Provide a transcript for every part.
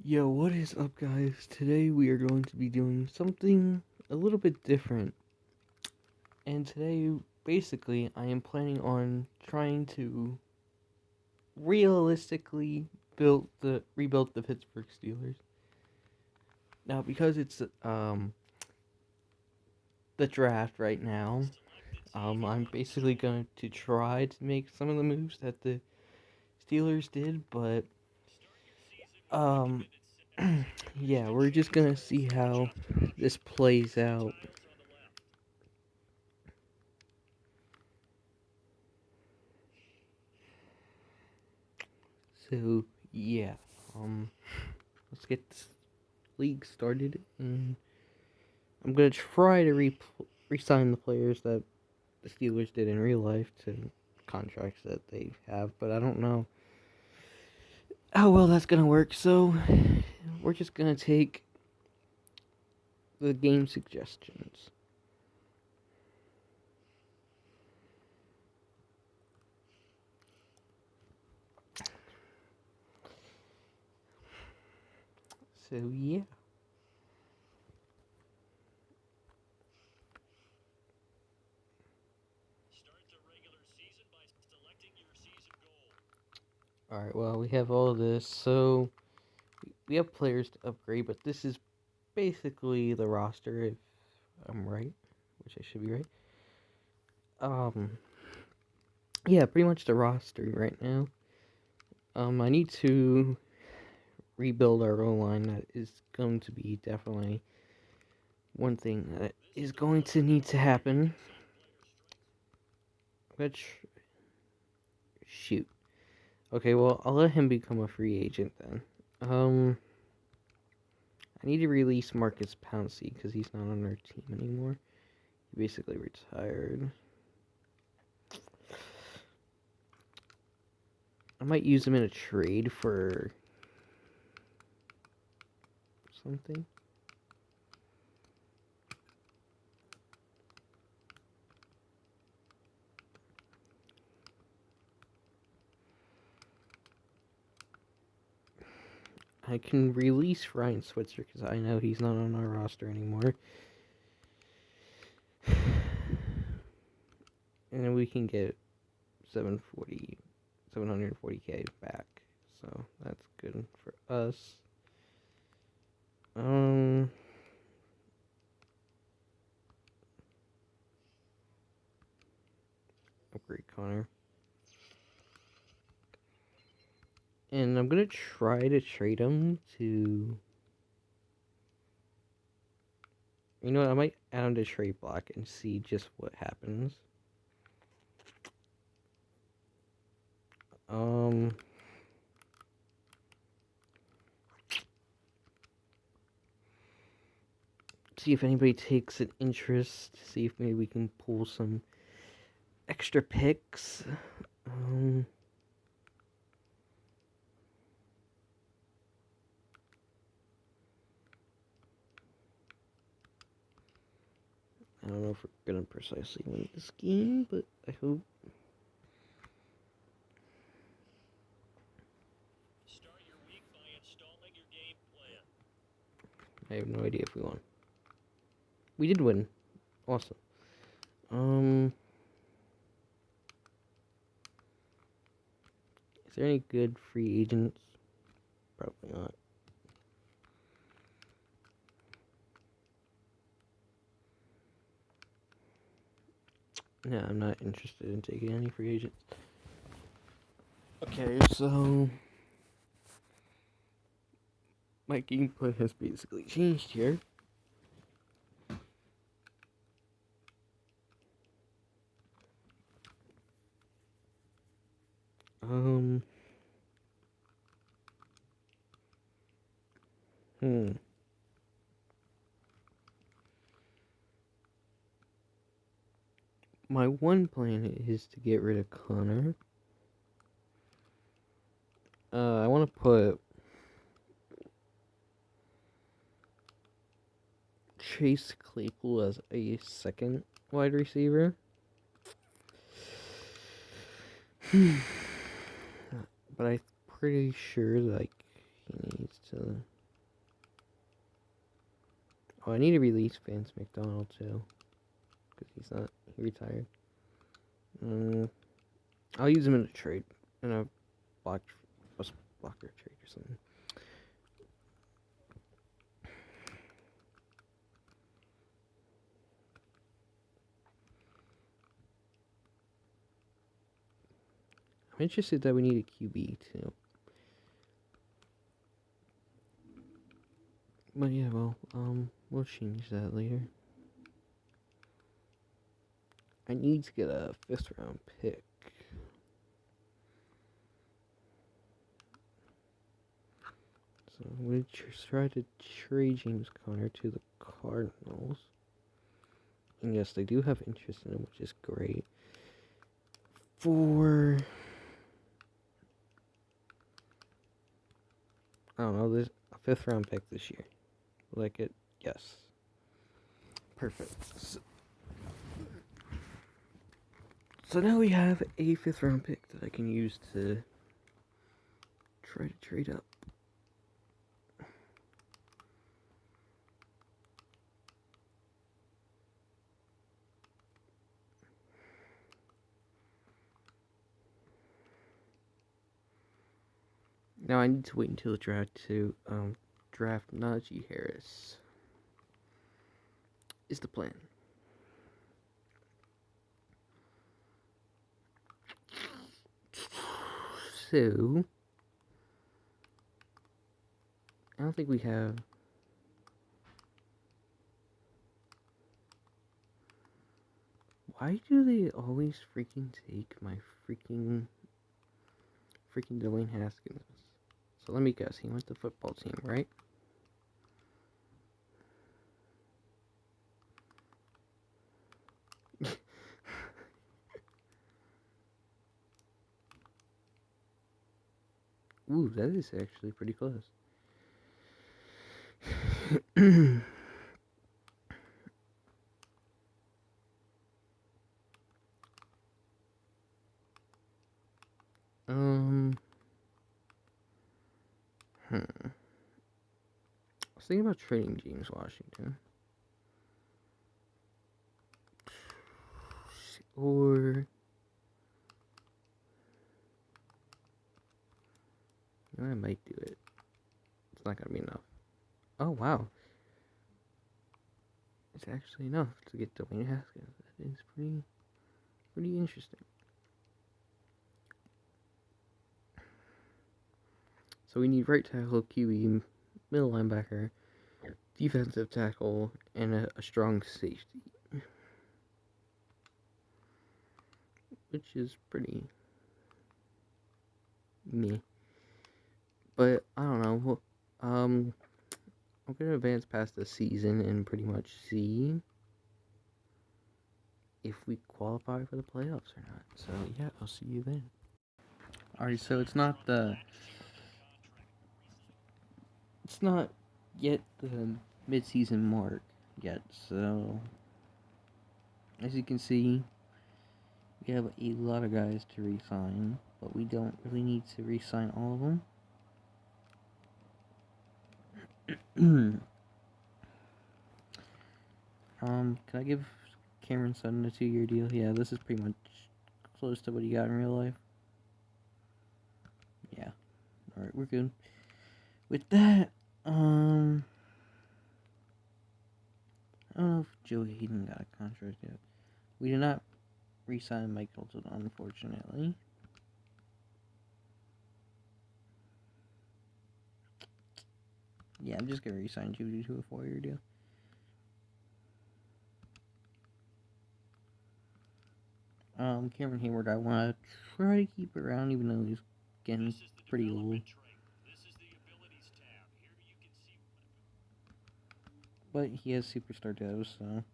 Yo, what is up, guys? Today we are going to be doing something a little bit different. And today, basically, I am planning on trying to realistically rebuild the Pittsburgh Steelers. Now, because it's the draft right now, I'm basically going to try to make some of the moves that the Steelers did, but um, yeah, we're just gonna see how this plays out. So yeah, um, let's get this league started, and I'm gonna try to re-sign the players that the Steelers did in real life to contracts that they have, but I don't know how well that's gonna work. So we're just gonna take the game suggestions. So yeah. All right. Well, we have all of this, so we have players to upgrade, but this is basically the roster, if I'm right, which I should be right. Um, yeah, pretty much the roster right now. I need to rebuild our O line. That is going to be definitely one thing that is going to need to happen. Which, shoot. Okay, well, I'll let him become a free agent then. I need to release Marcus Pouncey because he's not on our team anymore. He basically retired. I might use him in a trade for something. I can release Ryan Switzer because I know he's not on our roster anymore. And then we can get 740K back. So that's good for us. Upgrade Connor. And I'm gonna try to trade him to. You know what? I might add him to trade block and see just what happens. See if anybody takes an interest. See if maybe we can pull some extra picks. I don't know if we're gonna precisely win this game, but I hope. Start your week by installing your game plan. I have no idea if we won. We did win. Awesome. Is there any good free agents? Probably not. No, I'm not interested in taking any free agents. Okay, so my gameplay has basically changed here. My one plan is to get rid of Connor. I want to put Chase Claypool as a second wide receiver. But I'm pretty sure like he needs to Oh, I need to release Vance McDonald too, because he retired. I'll use him in a trade, in a block, blocker trade or something. I'm interested that we need a QB too. But yeah, well, we'll change that later. I need to get a 5th round pick. So we try to trade James Conner to the Cardinals. And yes, they do have interest in him, which is great. For I don't know, this a 5th round pick this year. Like it, yes. Perfect. So now we have a 5th round pick that I can use to try to trade up. Now I need to wait until the draft to draft Najee Harris. Is the plan. So I don't think we have. Why do they always freaking take my freaking Dwayne Haskins? So let me guess, he went to football team, right? Ooh, that is actually pretty close. I was thinking about trading James Washington. Or I might do it. It's not gonna be enough. Oh wow. It's actually enough to get Dwayne Haskins. That is pretty interesting. So we need right tackle, QB, middle linebacker, defensive tackle, and a strong safety. Which is pretty meh. But I don't know. I'm gonna advance past the season and pretty much see if we qualify for the playoffs or not. So yeah, I'll see you then. Alright, so it's not yet the mid-season mark yet. So as you can see, we have a lot of guys to re-sign, but we don't really need to re-sign all of them. Can I give Cameron Sutton a 2-year deal? Yeah, this is pretty much close to what he got in real life. Yeah. Alright, we're good. With that, I don't know if Joe Hayden got a contract yet. We did not re-sign Mike Hilton, unfortunately. Yeah, I'm just gonna re-sign Judy to a 4-year deal. Cameron Hayward, I want to try to keep around, even though he's getting pretty old. But he has superstar devs, so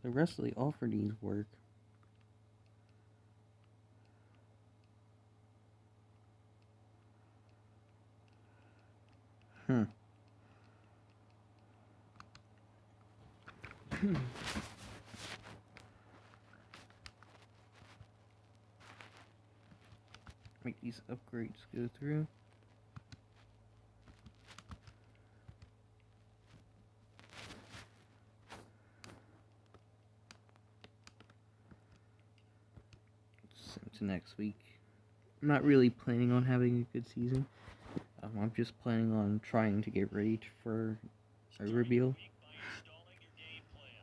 the rest of the offer needs work. Make these upgrades go through. to next week. I'm not really planning on having a good season. I'm just planning on trying to get ready for a reveal. Week by installing your game plan.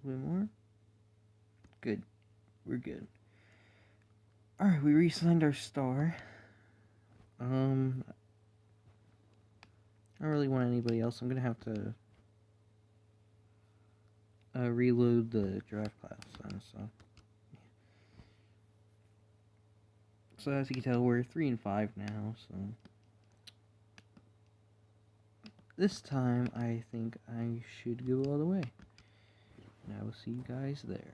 A little bit more. Good. We're good. Alright, we re-signed our star. I don't really want anybody else. I'm gonna have to reload the draft class then, so as you can tell, we're 3-5 now, so this time I think I should go all the way. And I will see you guys there.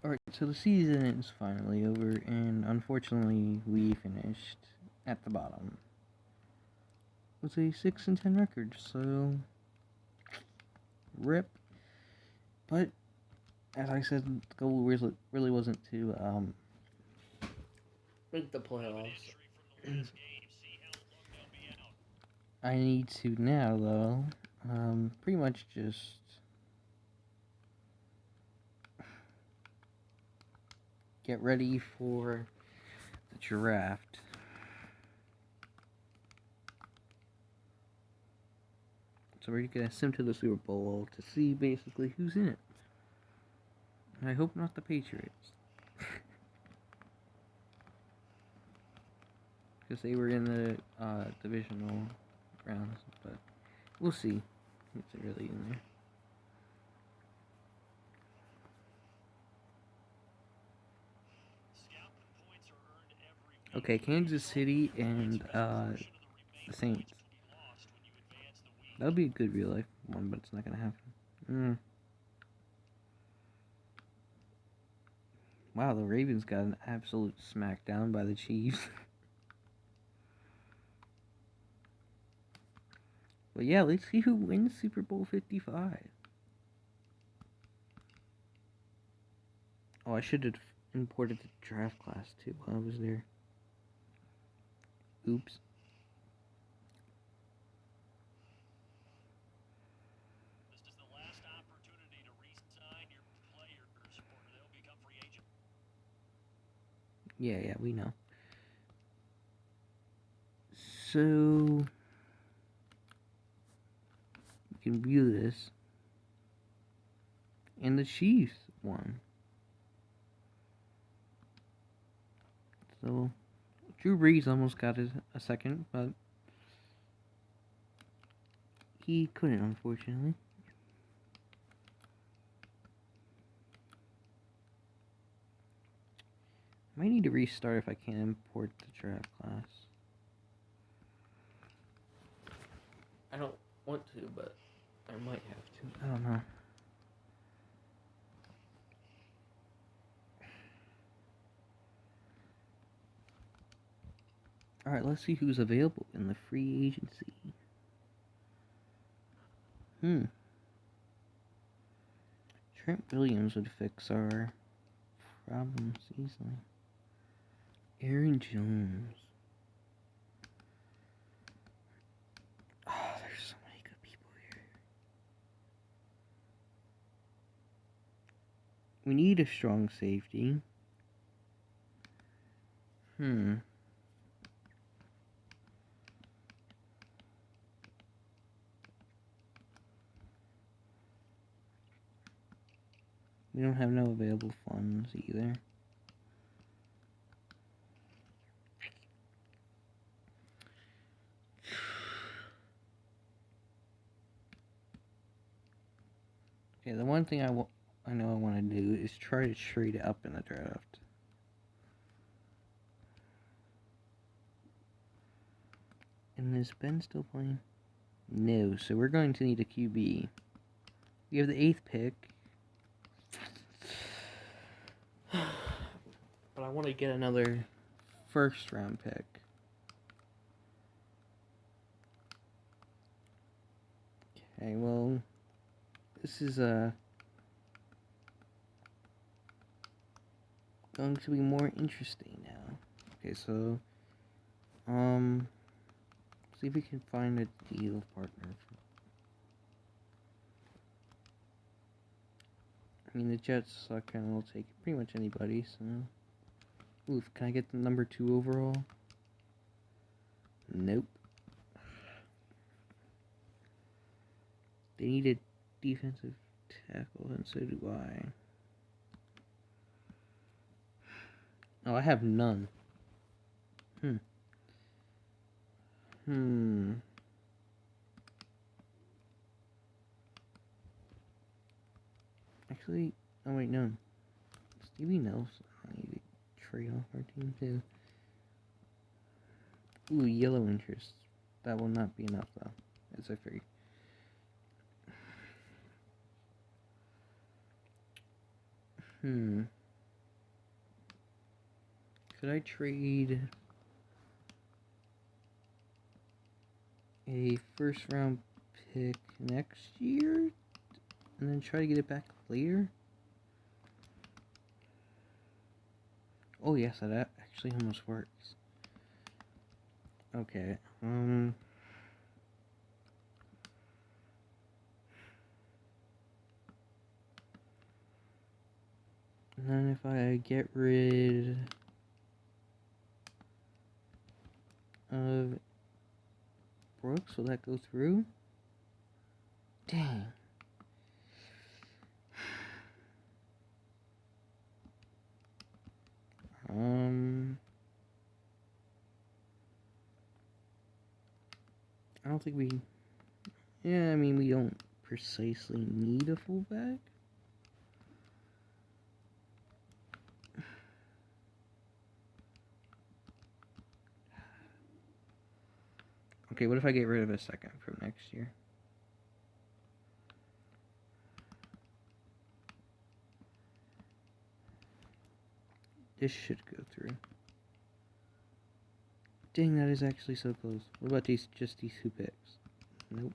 Alright, so the season is finally over, and unfortunately we finished at the bottom with a 6-10 record, so rip. But as I said, the goal really wasn't to make the playoffs. I need to now, though, pretty much just get ready for the draft. So we're gonna sim to the Super Bowl to see basically who's in it. I hope not the Patriots. Because they were in the divisional rounds, but we'll see. It's really in there. Okay, Kansas City and the Saints. That would be a good real life one, but it's not gonna happen. Wow, the Ravens got an absolute smackdown by the Chiefs. But yeah, let's see who wins Super Bowl 55. Oh, I should have imported the draft class too while I was there. Oops. This is the last opportunity to re-sign your players, or they'll become free agent. Yeah, we know. So you can view this, and the Chiefs won. So Drew Brees almost got a second, but he couldn't, unfortunately. I might need to restart if I can't import the draft class. I don't want to, but I might have to. I don't know. Alright, let's see who's available in the free agency. Trent Williams would fix our problems easily. Aaron Jones. Oh, there's so many good people here. We need a strong safety. We don't have no available funds either. Okay, the one thing I know I want to do is try to trade up in the draft. And is Ben still playing? No, so we're going to need a QB. We have the 8th pick. But I want to get another first round pick. Okay, well, this is going to be more interesting now. Okay, so see if we can find a deal partner. I mean, the Jets suck, and I'll take pretty much anybody. So, oof, can I get the number 2 overall? Nope. They need a defensive tackle, and so do I. Oh, I have none. Actually, oh wait, no. Stevie Nelson, I need to trade off our team too. Ooh, yellow interest. That will not be enough though, as I figured. Could I trade a first round pick next year and then try to get it back later? Oh yes, that actually almost works. Okay, and then if I get rid of Brooks, will that go through? Dang. I don't think we... Yeah, I mean, we don't precisely need a fullback. Okay, what if I get rid of a second from next year? This should go through. Dang, that is actually so close. What about just these 2 picks? Nope.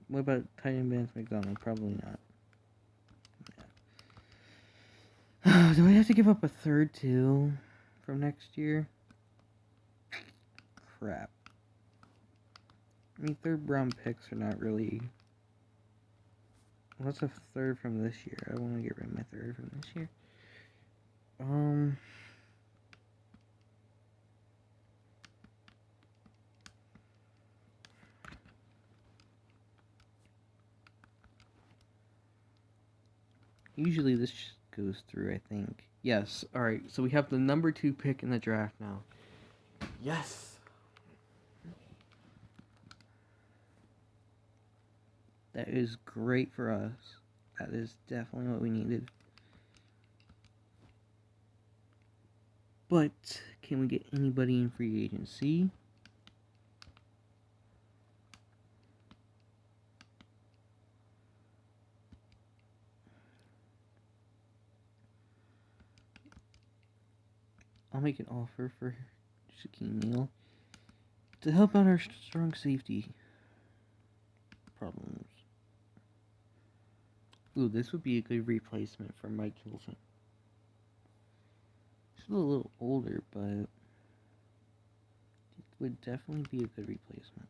What about tight end Vance McDonald? Probably not. Yeah. Do I have to give up a third too from next year? Crap. I mean, 3rd round picks are not really... What's a 3rd from this year? I want to get rid of my 3rd from this year. Usually this goes through, I think. Yes, alright, so we have the number 2 pick in the draft now. Yes! That is great for us. That is definitely what we needed. But, can we get anybody in free agency? I'll make an offer for Shaquille Neal to help out our strong safety problems. Ooh, this would be a good replacement for Mike Hilton. He's a little older, but it would definitely be a good replacement.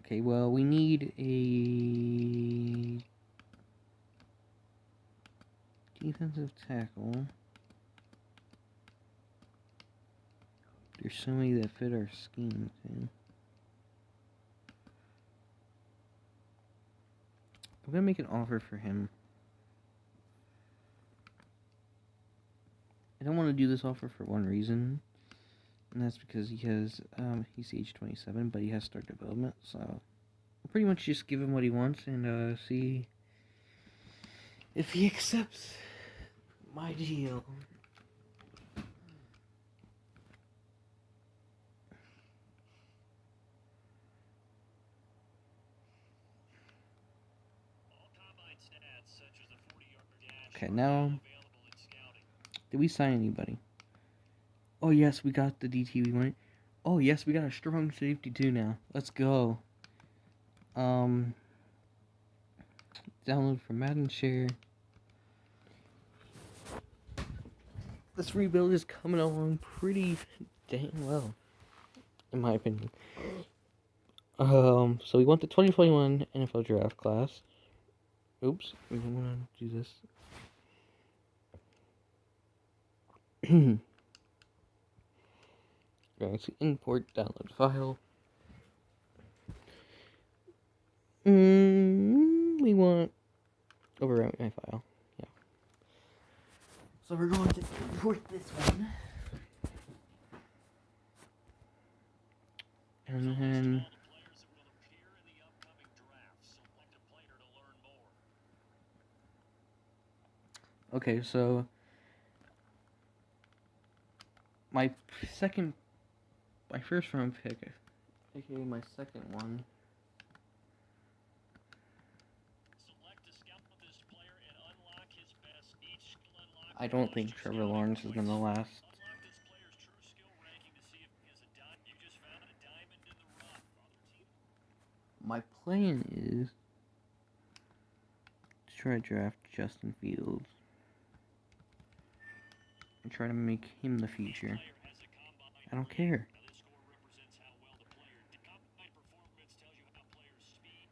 Okay, well, we need a defensive tackle. There's so many that fit our scheme, too. I'm gonna make an offer for him. I don't want to do this offer for one reason, and that's because he's age 27, but he has start development, so I'll pretty much just give him what he wants and see if he accepts my deal. stats such as a 40-yard dash Okay, are now, now available in scouting. did we sign anybody? Oh, yes, we got the DT we wanted. Oh, yes, we got a strong safety too now. Let's go. Download from Madden Share. This rebuild is coming along pretty dang well, in my opinion. So we want the 2021 NFL Draft class. Oops, we don't want to do this. Going to import download file. We want overwrite my file. Yeah. So we're going to import this one. And then All the players that will appear in the upcoming draft. Select a player to learn more. okay, so my first round pick, aka my second one. Select to scout this player and unlock his best. Each skill unlock I don't think Trevor Lawrence is gonna last. Unlock this player's true skill ranking to see if he has a diamond. You just found a diamond in the rough. Other team. My plan is to try to draft Justin Fields and try to make him the future. I don't care. Now this score represents how well the player did. Combine performance tells you how players' speed,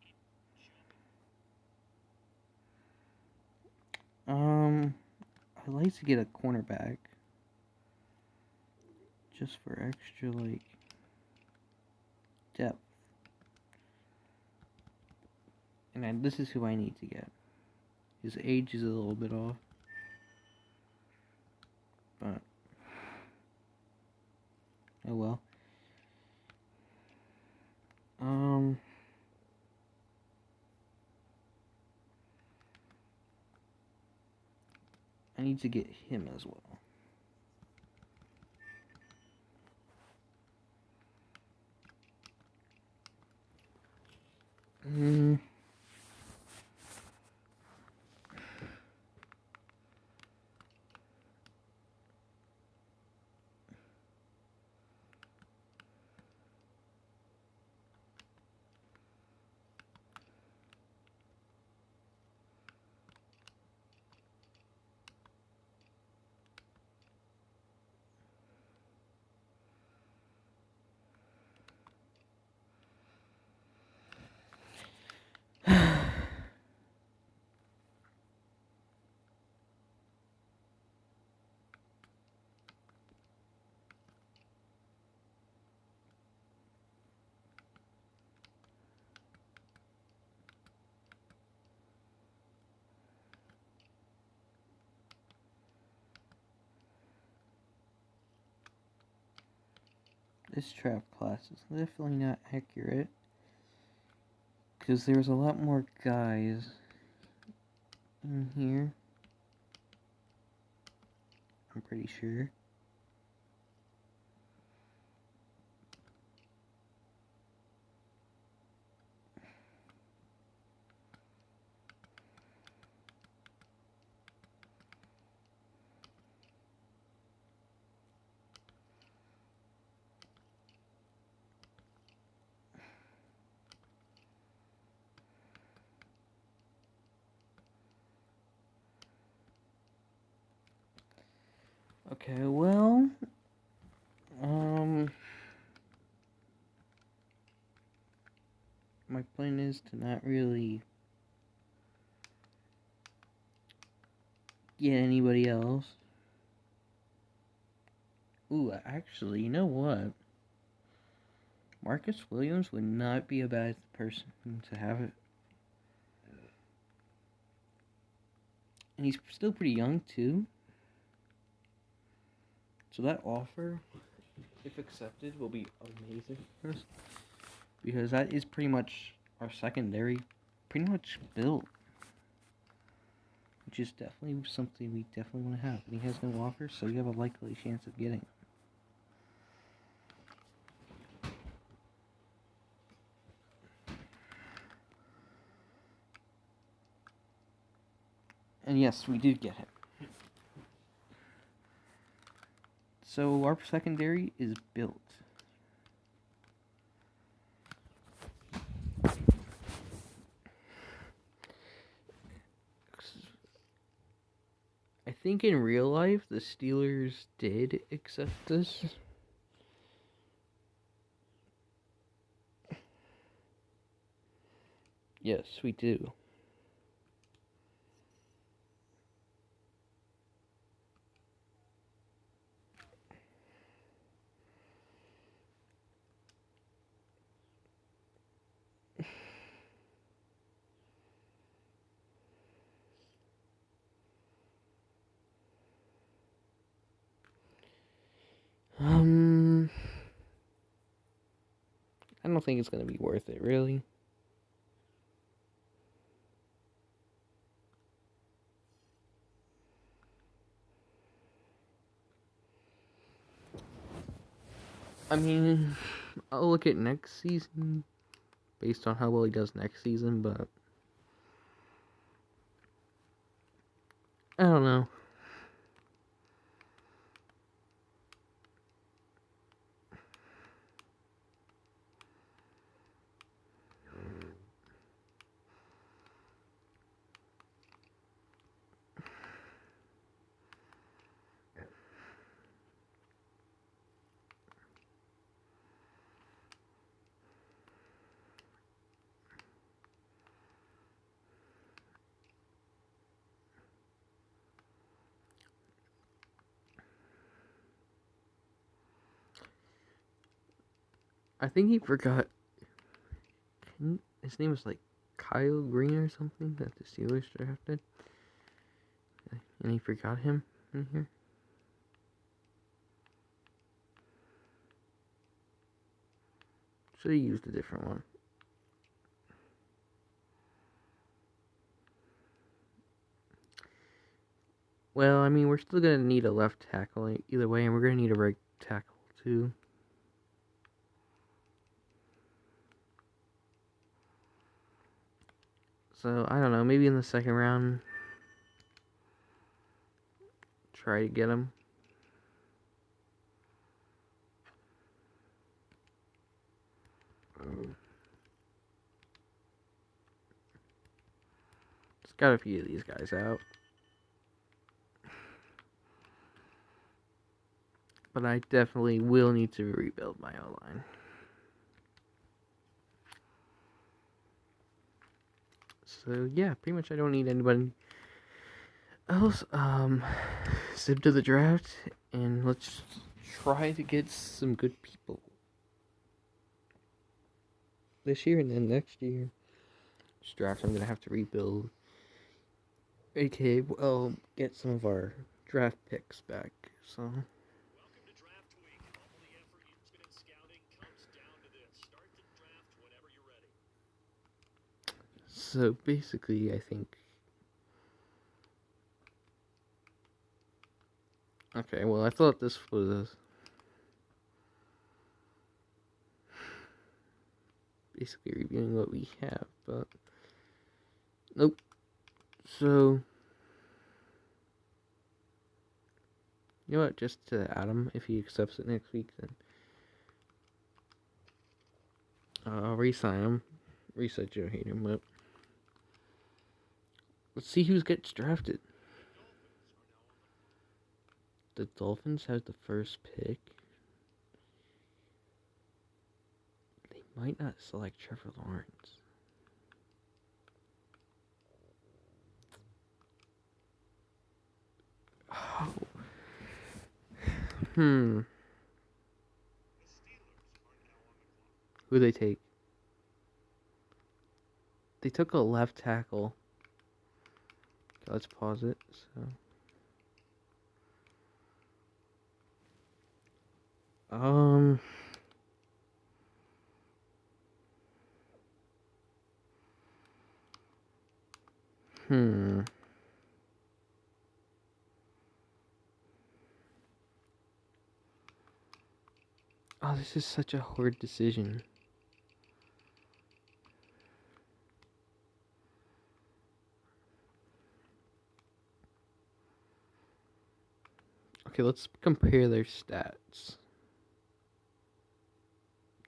I'd like to get a cornerback just for extra depth. And this is who I need to get. His age is a little bit off, but oh well. I need to get him as well. This draft class is definitely not accurate because there's a lot more guys in here. I'm pretty sure. Okay, well, my plan is to not really get anybody else. Ooh, actually, you know what? Marcus Williams would not be a bad person to have it. And he's still pretty young, too. So that offer, if accepted, will be amazing for us. Because that is pretty much our secondary, pretty much built. Which is definitely something we definitely want to have. And he has no offer, so you have a likely chance of getting it. And yes, we did get him. So our secondary is built. I think in real life, the Steelers did accept this. Yes, we do. I don't think it's gonna be worth it, really. I mean, I'll look at next season based on how well he does next season, but I don't know. I think he forgot. His name was like Kyle Green or something that the Steelers drafted. And he forgot him in here. Should have used a different one. Well, I mean, we're still going to need a left tackle either way, and we're going to need a right tackle too. So, I don't know, maybe in the second round, try to get him. Just got a few of these guys out. But I definitely will need to rebuild my O-line. So, yeah, pretty much I don't need anybody else. Zip to the draft, and let's try to get some good people this year, and then next year, this draft I'm gonna have to rebuild. AKA, well, get some of our draft picks back. So. Welcome to Draft Week. All the effort used in scouting comes down to this. Start the draft whenever you're ready. So basically, I think. Okay, well, I thought this was basically reviewing what we have, but nope. So, you know what? Just to Adam, if he accepts it next week, then I'll re-sign him. Reset Joe Hayden, but let's see who gets drafted. The Dolphins have the first pick. They might not select Trevor Lawrence. Oh. Who they take? They took a left tackle. Okay, let's pause it. So. Oh, this is such a hard decision. Okay, let's compare their stats.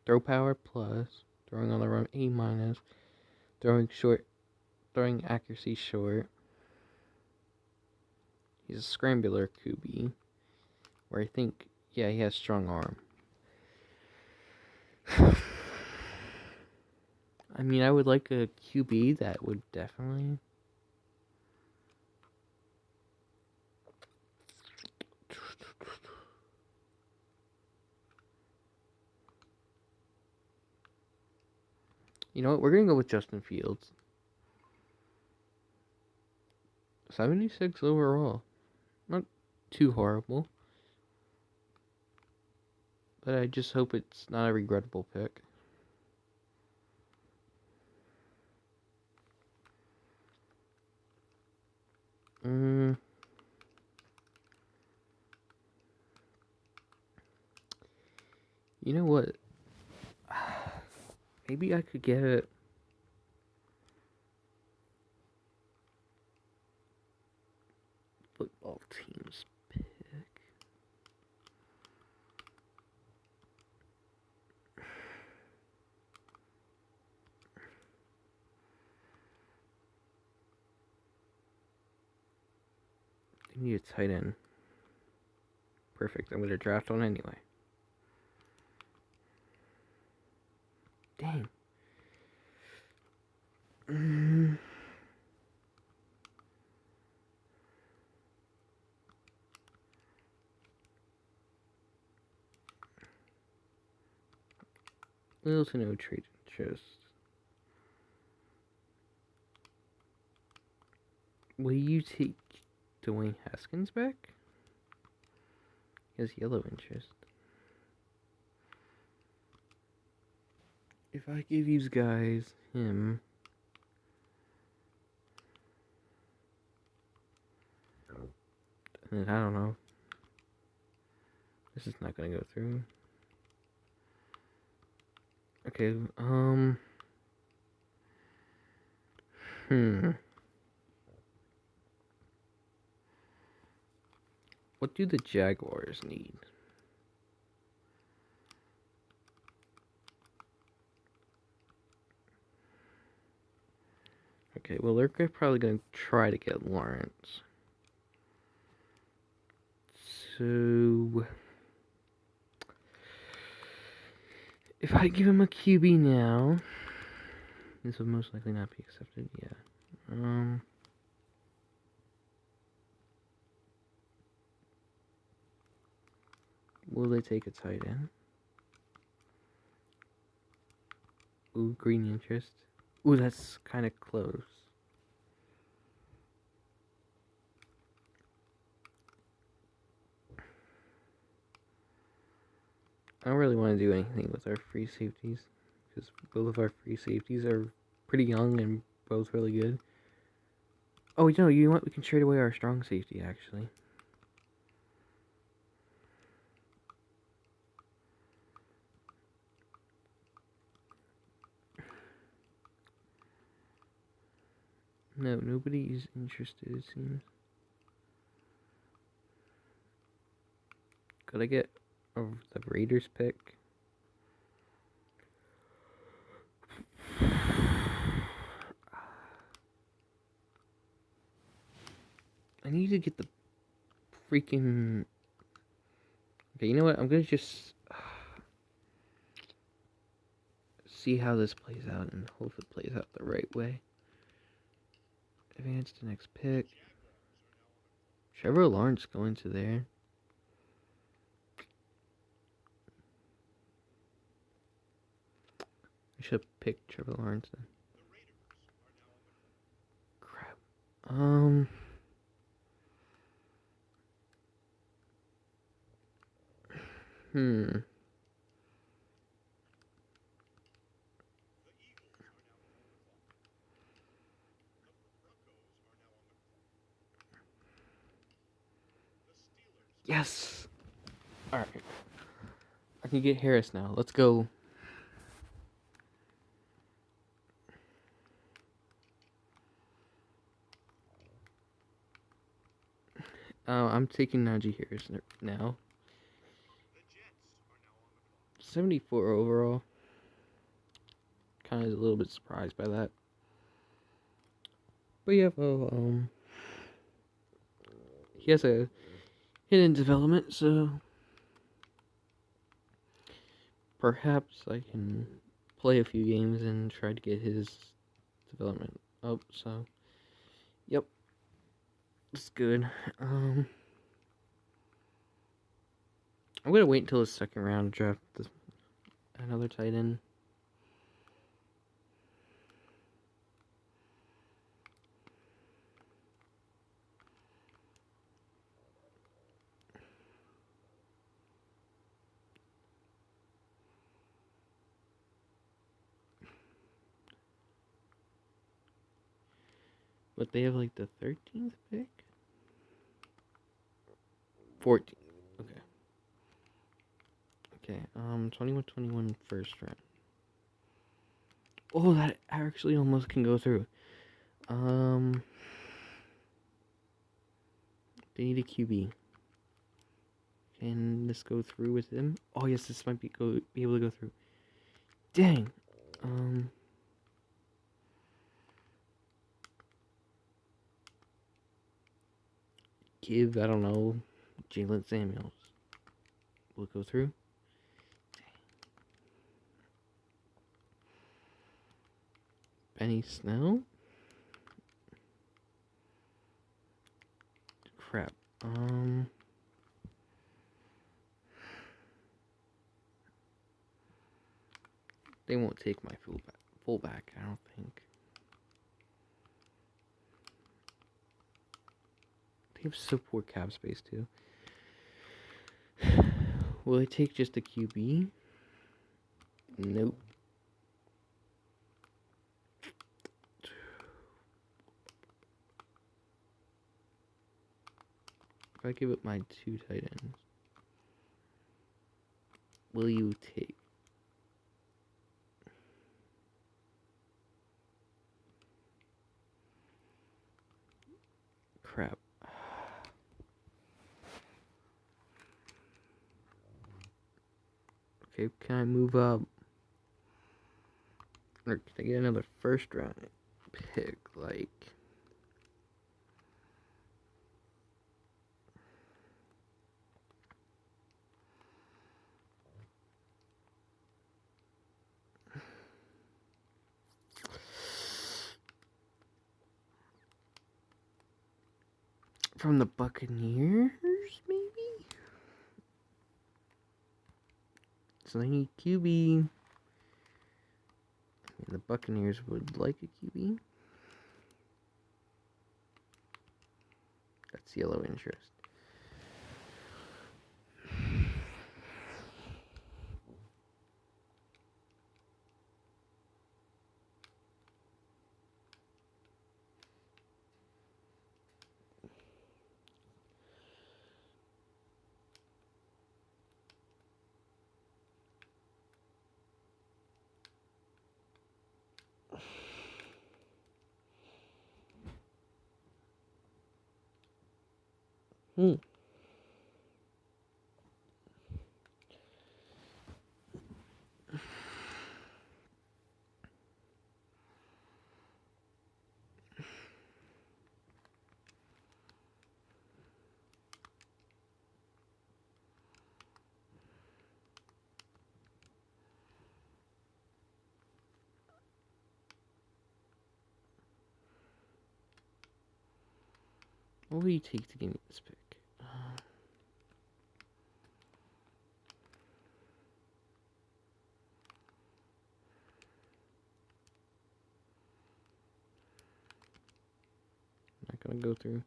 Throw power plus, throwing on the run A minus, throwing short, throwing accuracy short. He's a scrambler QB, where I think, yeah, he has strong arm. I mean, I would like a QB that would definitely. You know what? We're going to go with Justin Fields. 76 overall. Not too horrible. But I just hope it's not a regrettable pick. You know what? Maybe I could get football team's pick. They need a tight end. Perfect. I'm going to draft one anyway. Dang. Little to no trade interest. Will you take Dwayne Haskins back? He has yellow interest. If I give you guys him, then I don't know. This is not gonna go through. Okay, What do the Jaguars need? Okay, well, they're probably going to try to get Lawrence. So, if I give him a QB now, this will most likely not be accepted. Yeah. Will they take a tight end? Ooh, green interest. Ooh, that's kind of close. I don't really want to do anything with our free safeties, because both of our free safeties are pretty young and both really good. Oh, you know what? We can trade away our strong safety, actually. No, nobody is interested, it seems. Could I get the Raiders pick? I need to get the freaking... Okay, you know what? I'm going to just see how this plays out and hope it plays out the right way. Advance to next pick. Trevor Lawrence going to there. I should have picked Trevor Lawrence then. Crap. Yes! Alright. I can get Harris now. Let's go. I'm taking Najee Harris now. 74 overall. Kind of a little bit surprised by that. But yeah, well, he has a hidden development, so perhaps I can play a few games and try to get his development up. So, yep, it's good. I'm gonna wait until the second round to draft another tight end. But they have like the 13th pick? 14th. Okay. Okay, 21 first round. Oh, that actually almost can go through. They need a QB. Can this go through with them? Oh yes, this might be able to go through. Dang. Give, I don't know, Jalen Samuels. Will it go through? Benny Snell? Crap. They won't take my fullback, I don't think. They have so poor cap space too. Will they take just a QB? Nope. If I give up my 2 tight ends, will you take? Crap. Okay, can I move up? Or can I get another first round pick? Like, from the Buccaneers, maybe? So they need QB. The Buccaneers would like a QB. That's yellow interest. What will you take to give me this pick? Not gonna go through.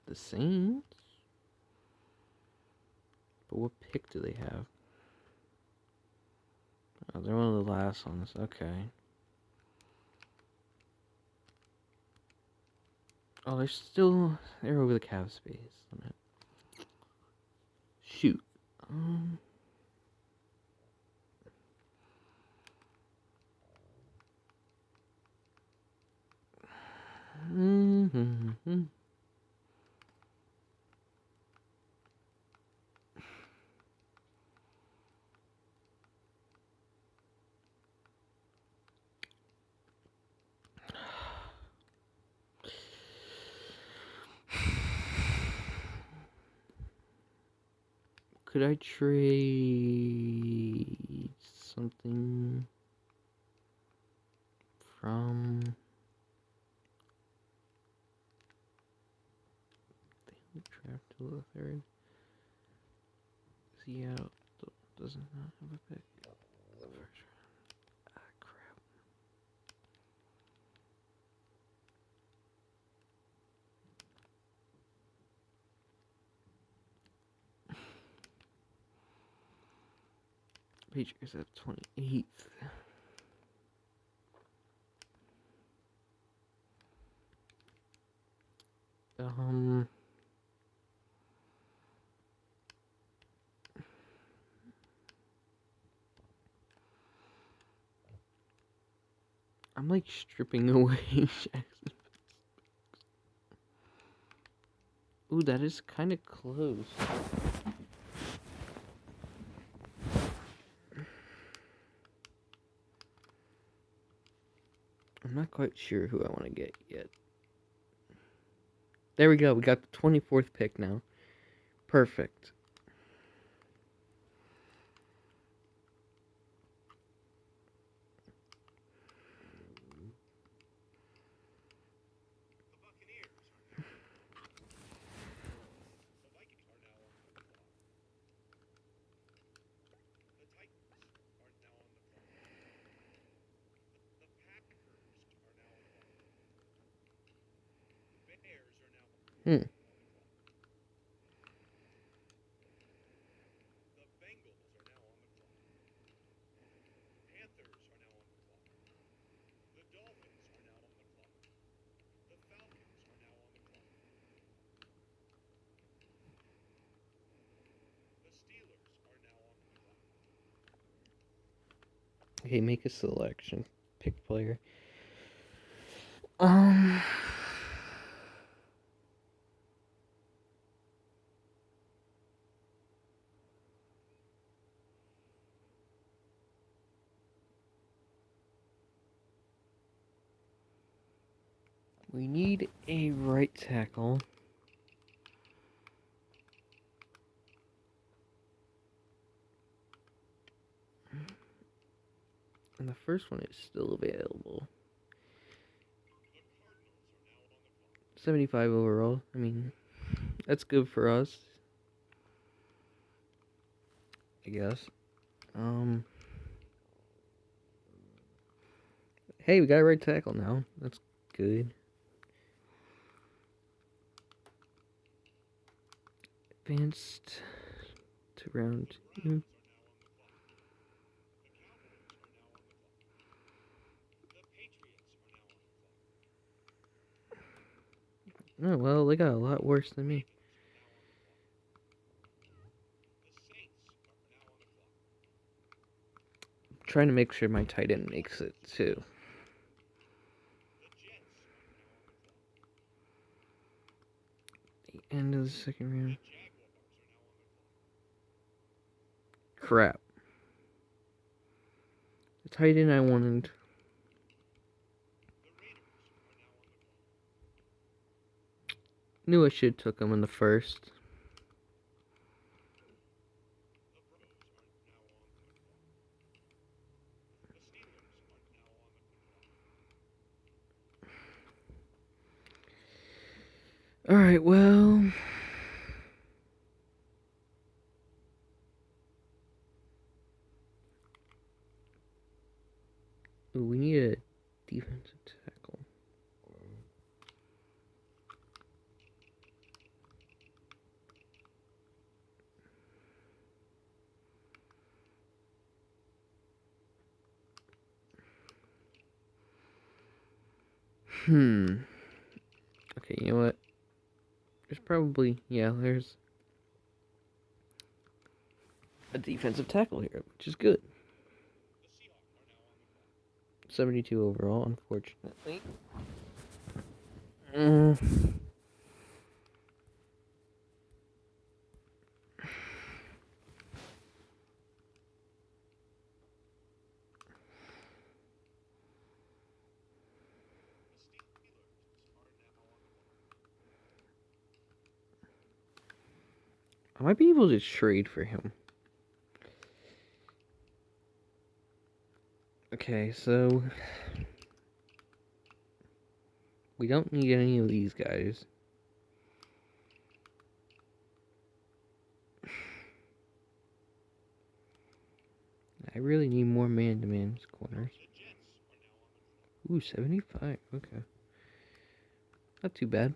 The Saints? But what pick do they have? Oh, they're one of the last ones. Okay. Oh, they're over the cap space limit. Shoot. Mm-hmm. Could I trade something from the draft to the third? Seattle does not have a pick. The first round. Ah, crap. Patriots have 28th. I'm like stripping away Jackson. Ooh, that is kind of close. I'm not quite sure who I want to get yet. There we go. We got the 24th pick now. Perfect. Hmm. Okay, make a selection. Pick player. We need a right tackle. And the first one is still available. 75 overall. I mean, that's good for us, I guess. Hey, we got a right tackle now. That's good. Advanced to round 2. Oh, well, they got a lot worse than me. I'm trying to make sure my tight end makes it, too. The end of the second round. Crap. The tight end I wanted. Knew I should have took him in the first. Alright, well. Ooh, we need a defensive tackle. Okay, you know what? There's probably, there's a defensive tackle here, which is good. 72 overall, unfortunately. Mm. I might be able to trade for him. Okay, so we don't need any of these guys. I really need more man-to-man corners. Ooh, 75. Okay. Not too bad.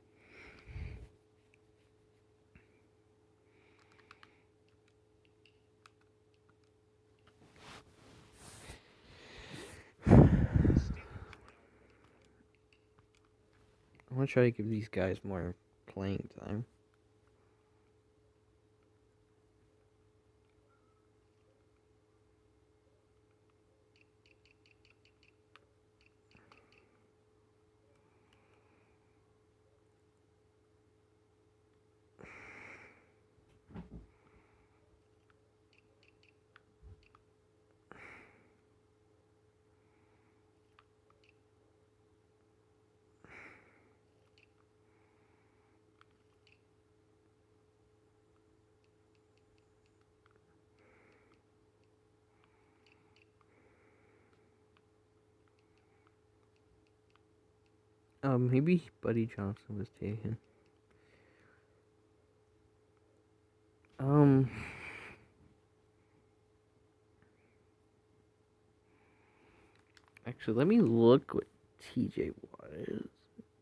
I want to try to give these guys more playing time. Maybe Buddy Johnson was taken. Actually, let me look what TJ Watt is.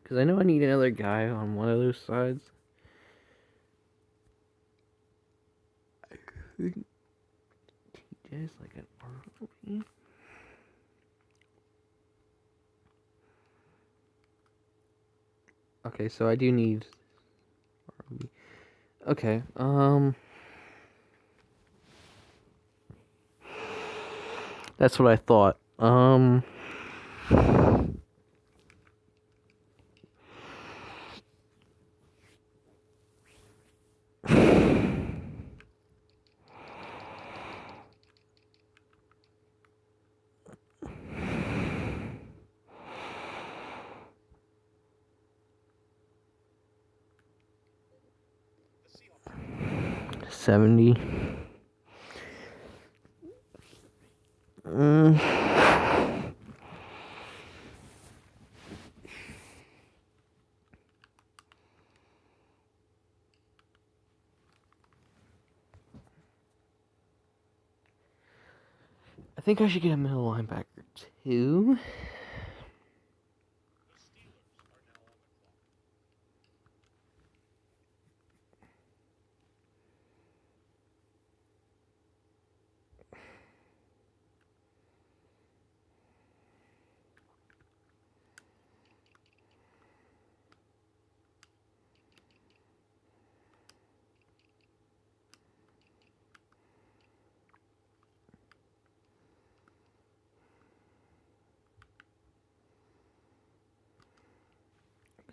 Because I know I need another guy on one of those sides. I think TJ is like an RB. Okay, so I do need RB. Okay, that's what I thought. 70. I think I should get a middle linebacker too.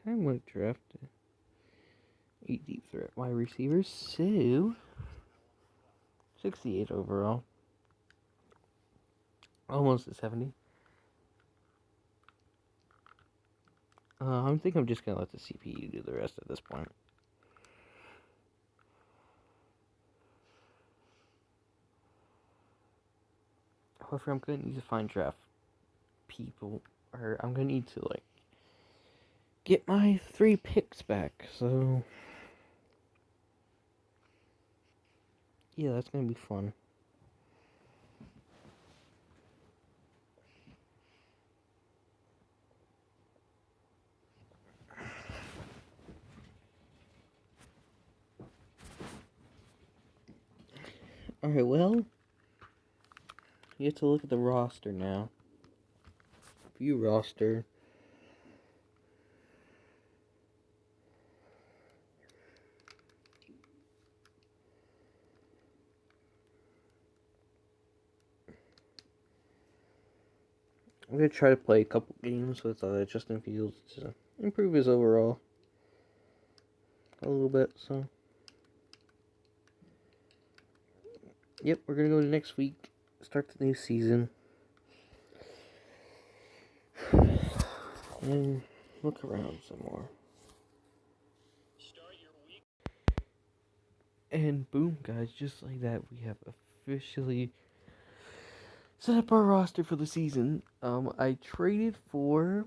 I'm going to draft 8 deep threat wide receivers, so 68 overall. Almost at 70. I think I'm just going to let the CPU do the rest at this point. However, I'm going to need to find draft people, or I'm going to need to, get my 3 picks back, so yeah, that's going to be fun. Alright, well, you have to look at the roster now. View roster. I'm going to try to play a couple games with Justin Fields to improve his overall a little bit. So, yep, we're gonna go to next week, start the new season, and look around some more. Start your week. And boom, guys, just like that, we have officially set up our roster for the season. I traded for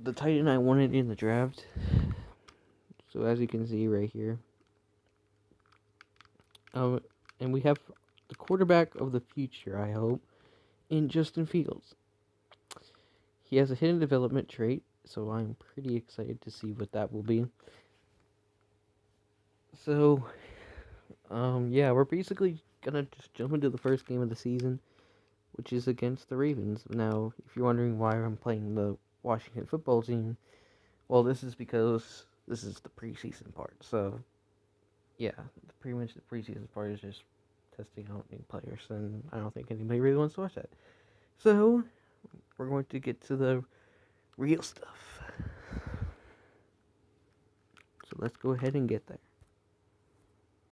the tight end I wanted in the draft. So as you can see right here, and we have the quarterback of the future, I hope, in Justin Fields. He has a hidden development trait, so I'm pretty excited to see what that will be. So, yeah, we're basically gonna just jump into the first game of the season, which is against the Ravens. Now, if you're wondering why I'm playing the Washington football team, well, this is because this is the preseason part. So, yeah, pretty much the preseason part is just testing out new players, and I don't think anybody really wants to watch that. So, we're going to get to the real stuff. So let's go ahead and get there.